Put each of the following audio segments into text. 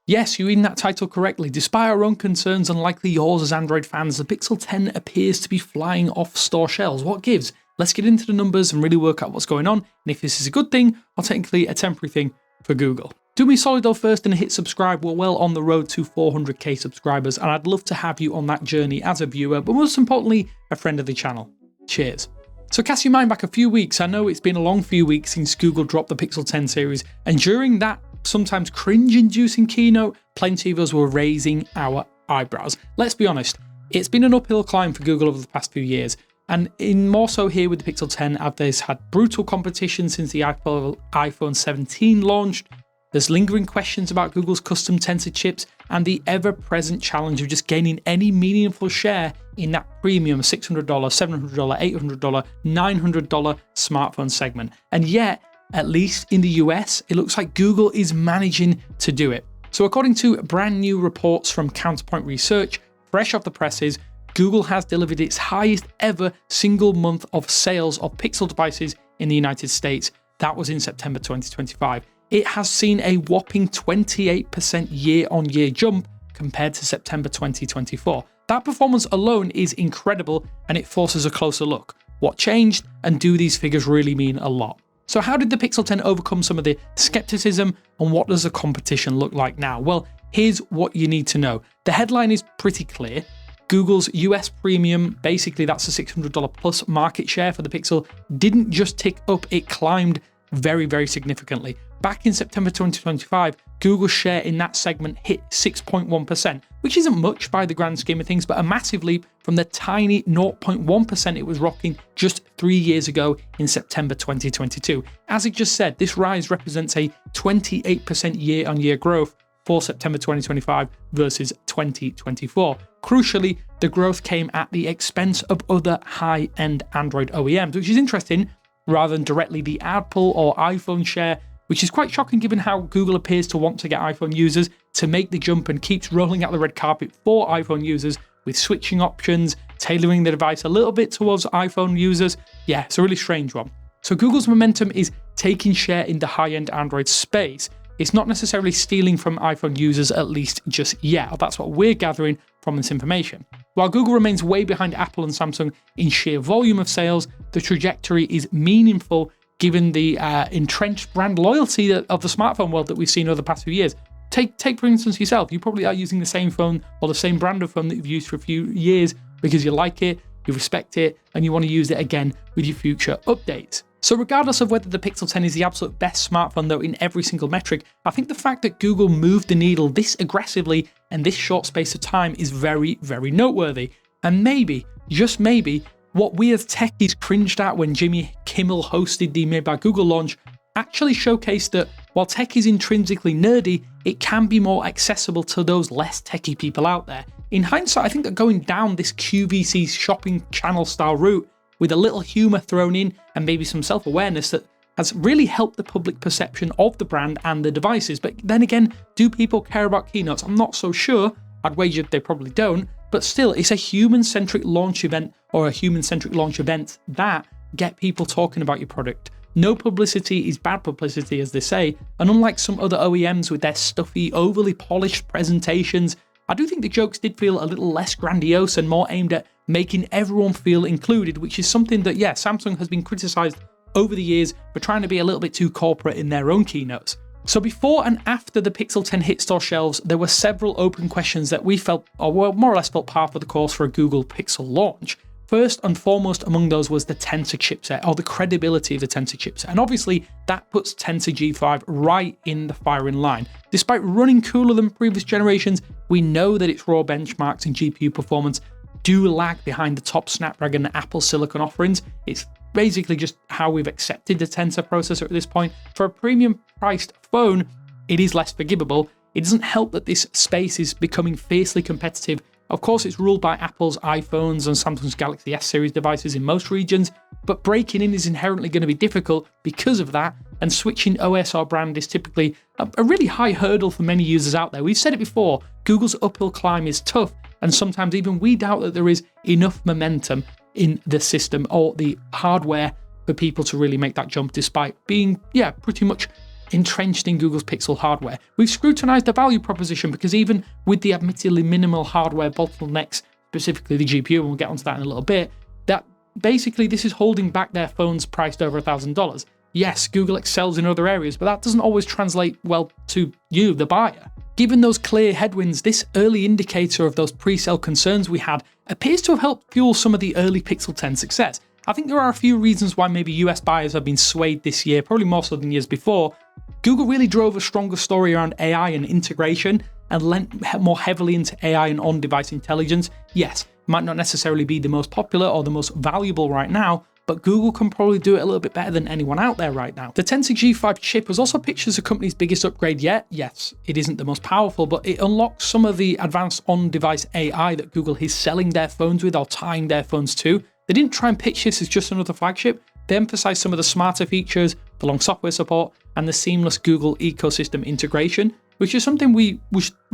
Yes, you're reading that title correctly. Despite our own concerns and likely yours as Android fans, the Pixel 10 appears to be flying off store shelves. What gives? Let's get into the numbers and really work out what's going on, and if this is a good thing or technically a temporary thing for Google. Do me a solid though first and hit subscribe. We're well on the road to 400k subscribers, and I'd love to have you on that journey as a viewer, but most importantly, a friend of the channel. Cheers. So cast your mind back a few weeks. I know it's been a long few weeks since Google dropped the Pixel 10 series, and during that sometimes cringe-inducing keynote, plenty of us were raising our eyebrows. Let's be honest, it's been an uphill climb for Google over the past few years, and in more so here with the Pixel 10, as they've had brutal competition since the iPhone 17 launched. There's lingering questions about Google's custom Tensor chips and the ever-present challenge of just gaining any meaningful share in that premium $600, $700, $800, $900 smartphone segment. And yet, at least in the US, it looks like Google is managing to do it. So according to brand new reports from Counterpoint Research, fresh off the presses, Google has delivered its highest ever single month of sales of Pixel devices in the United States. That was in September 2025. It has seen a whopping 28% year-on-year jump compared to September 2024. That performance alone is incredible, and it forces a closer look. What changed, and do these figures really mean a lot? So how did the Pixel 10 overcome some of the skepticism, and what does the competition look like now? Well, here's what you need to know. The headline is pretty clear. Google's US premium, basically that's a $600 plus market share for the Pixel, didn't just tick up, it climbed very, very significantly. Back in September 2025, Google's share in that segment hit 6.1%, which isn't much by the grand scheme of things, but a massive leap from the tiny 0.1% it was rocking just 3 years ago in September 2022. As I just said, this rise represents a 28% year-on-year growth for September 2025 versus 2024. Crucially, the growth came at the expense of other high-end Android OEMs, which is interesting, rather than directly the Apple or iPhone share, which is quite shocking given how Google appears to want to get iPhone users to make the jump and keeps rolling out the red carpet for iPhone users with switching options, tailoring the device a little bit towards iPhone users. Yeah, it's a really strange one. So Google's momentum is taking share in the high-end Android space. It's not necessarily stealing from iPhone users, at least just yet, or that's what we're gathering from this information. While Google remains way behind Apple and Samsung in sheer volume of sales, the trajectory is meaningful given the entrenched brand loyalty of the smartphone world that we've seen over the past few years. Take for instance yourself, you probably are using the same phone or the same brand of phone that you've used for a few years because you like it, you respect it, and you want to use it again with your future updates. So regardless of whether the Pixel 10 is the absolute best smartphone though in every single metric, I think the fact that Google moved the needle this aggressively in this short space of time is very, very noteworthy. And maybe, just maybe, what we as techies cringed at when Jimmy Kimmel hosted the Made by Google launch actually showcased that while tech is intrinsically nerdy, it can be more accessible to those less techie people out there. In hindsight, I think that going down this QVC shopping channel style route with a little humour thrown in and maybe some self-awareness that has really helped the public perception of the brand and the devices. But then again, do people care about keynotes? I'm not so sure. I'd wager they probably don't. But still, it's a human-centric launch event or a human-centric launch event that get people talking about your product. No publicity is bad publicity, as they say, and unlike some other OEMs with their stuffy, overly polished presentations, I do think the jokes did feel a little less grandiose and more aimed at making everyone feel included, which is something that, yeah, Samsung has been criticised over the years for trying to be a little bit too corporate in their own keynotes. So before and after the Pixel 10 hit store shelves, there were several open questions that we felt, or well, more or less felt par for the course for a Google Pixel launch. First and foremost among those was the Tensor chipset, or the credibility of the Tensor chipset. And obviously that puts Tensor G5 right in the firing line. Despite running cooler than previous generations, we know that its raw benchmarks and GPU performance do lag behind the top Snapdragon and Apple Silicon offerings. It's basically just how we've accepted the Tensor processor at this point. For a premium priced phone, it is less forgivable. It doesn't help that this space is becoming fiercely competitive. Of course, it's ruled by Apple's iPhones and Samsung's Galaxy S series devices in most regions, but breaking in is inherently going to be difficult because of that, and switching OS or brand is typically a really high hurdle for many users out there. We've said it before, Google's uphill climb is tough, and sometimes even we doubt that there is enough momentum in the system or the hardware for people to really make that jump, despite being, pretty much entrenched in Google's Pixel hardware. We've scrutinized the value proposition because even with the admittedly minimal hardware bottlenecks, specifically the GPU, and we'll get onto that in a little bit, that basically this is holding back their phones priced over $1,000. Yes, Google excels in other areas, but that doesn't always translate well to you, the buyer. Given those clear headwinds, this early indicator of those pre-sale concerns we had appears to have helped fuel some of the early Pixel 10 success. I think there are a few reasons why maybe US buyers have been swayed this year, probably more so than years before. Google really drove a stronger story around AI and integration and lent more heavily into AI and on-device intelligence. Yes, it might not necessarily be the most popular or the most valuable right now, but Google can probably do it a little bit better than anyone out there right now. The Tensor G5 chip was also pitched as the company's biggest upgrade yet. Yes, it isn't the most powerful, but it unlocks some of the advanced on-device AI that Google is selling their phones with or tying their phones to. They didn't try and pitch this as just another flagship. They emphasized some of the smarter features, the long software support, and the seamless Google ecosystem integration, which is something we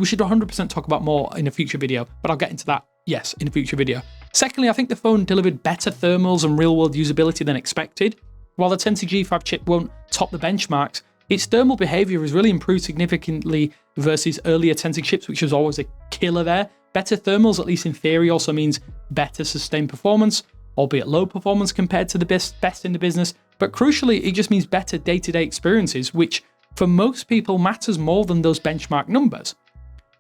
should 100% talk about more in a future video, but I'll get into that, yes, in a future video. Secondly, I think the phone delivered better thermals and real-world usability than expected. While the Tensor G5 chip won't top the benchmarks, its thermal behavior has really improved significantly versus earlier Tensor chips, which was always a killer there. Better thermals, at least in theory, also means better sustained performance, albeit low performance compared to the best in the business. But crucially, it just means better day-to-day experiences, which for most people matters more than those benchmark numbers.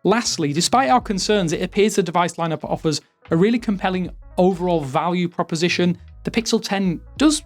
Lastly, despite our concerns, it appears the device lineup offers a really compelling overall value proposition. The Pixel 10 does,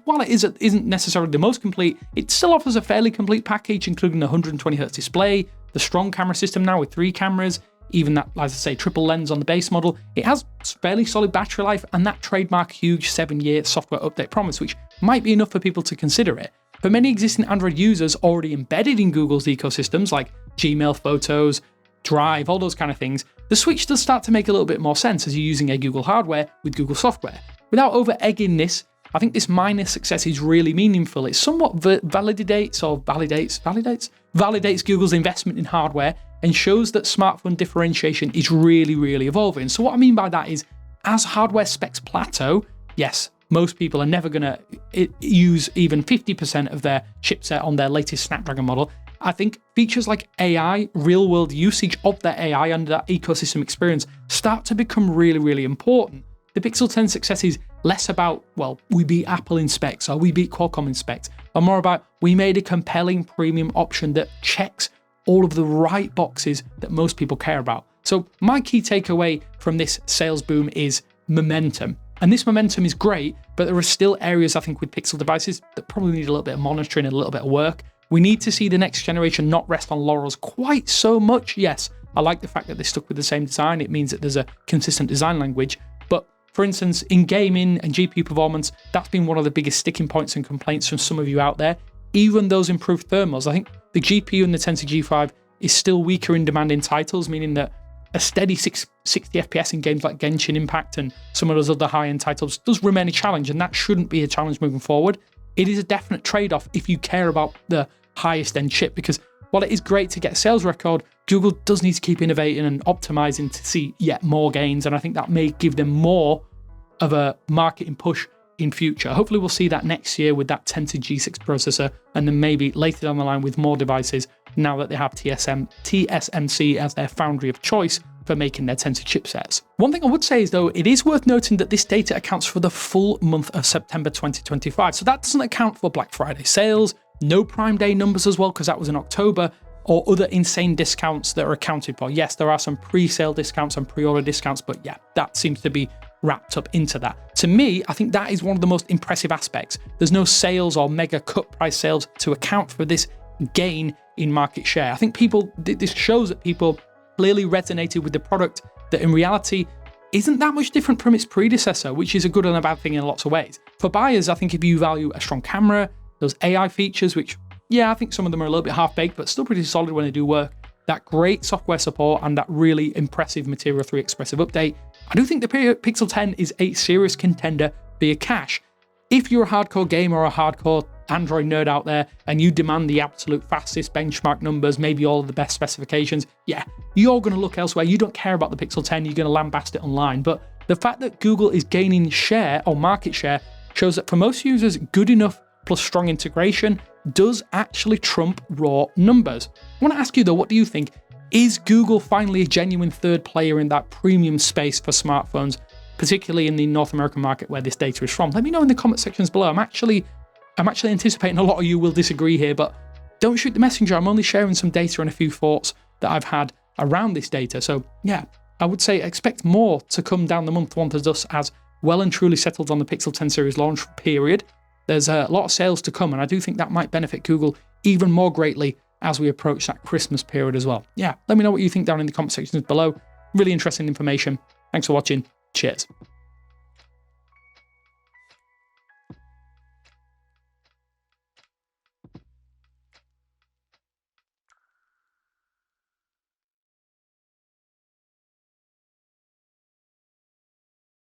while it isn't necessarily the most complete, it still offers a fairly complete package, including the 120Hz display, the strong camera system now with 3 cameras, even that, as I say, triple lens on the base model. It has fairly solid battery life and that trademark huge 7-year software update promise, which might be enough for people to consider it. For many existing Android users already embedded in Google's ecosystems like Gmail, Photos, Drive, all those kind of things, the switch does start to make a little bit more sense as you're using a Google hardware with Google software. Without over-egging this, I think this minor success is really meaningful. It somewhat validates Google's investment in hardware and shows that smartphone differentiation is really, really evolving. So what I mean by that is, as hardware specs plateau, yes, most people are never going to use even 50% of their chipset on their latest Snapdragon model. I think features like AI, real-world usage of that AI and that ecosystem experience start to become really, really important. The Pixel 10 success is less about, well, we beat Apple in specs or we beat Qualcomm in specs, or more about we made a compelling premium option that checks all of the right boxes that most people care about. So my key takeaway from this sales boom is momentum. And this momentum is great, but there are still areas I think with Pixel devices that probably need a little bit of monitoring and a little bit of work. We need to see the next generation not rest on laurels quite so much. Yes, I like the fact that they stuck with the same design. It means that there's a consistent design language. But for instance, in gaming and GPU performance, that's been one of the biggest sticking points and complaints from some of you out there. Even those improved thermals, I think the GPU in the Tensor G5 is still weaker in demanding titles, meaning that a steady 60 FPS in games like Genshin Impact and some of those other high-end titles does remain a challenge, and that shouldn't be a challenge moving forward. It is a definite trade-off if you care about the highest-end chip, because while it is great to get a sales record, Google does need to keep innovating and optimizing to see yet more gains, and I think that may give them more of a marketing push in future. Hopefully we'll see that next year with that Tensor G6 processor, and then maybe later down the line with more devices now that they have TSMC as their foundry of choice for making their Tensor chipsets. One thing I would say is, though, it is worth noting that this data accounts for the full month of September 2025. So that doesn't account for Black Friday sales, no Prime Day numbers as well, because that was in October, or other insane discounts that are accounted for. Yes, there are some pre-sale discounts and pre-order discounts, but yeah, that seems to be wrapped up into that. To me, I think that is one of the most impressive aspects. There's no sales or mega cut price sales to account for this gain in market share. I think this shows that people clearly resonated with the product that in reality isn't that much different from its predecessor, which is a good and a bad thing in lots of ways. For buyers, I think if you value a strong camera, those AI features, which, yeah, I think some of them are a little bit half-baked, but still pretty solid when they do work, that great software support and that really impressive Material 3 expressive update, I do think the Pixel 10 is a serious contender for your cash. If you're a hardcore gamer or a hardcore Android nerd out there and you demand the absolute fastest benchmark numbers, maybe all of the best specifications, yeah, you're going to look elsewhere. You don't care about the Pixel 10, you're going to lambast it online. But the fact that Google is gaining share or market share shows that for most users, good enough plus strong integration does actually trump raw numbers. I want to ask you though, what do you think? Is Google finally a genuine third player in that premium space for smartphones, particularly in the North American market where this data is from? Let me know in the comment sections below. I'm actually anticipating a lot of you will disagree here, but don't shoot the messenger. I'm only sharing some data and a few thoughts that I've had around this data. So yeah, I would say expect more to come down the month once thus as well and truly settled on the Pixel 10 series launch period. There's a lot of sales to come, and I do think that might benefit Google even more greatly as we approach that Christmas period as well. Yeah, let me know what you think down in the comment sections below. Really interesting information. Thanks for watching. Cheers.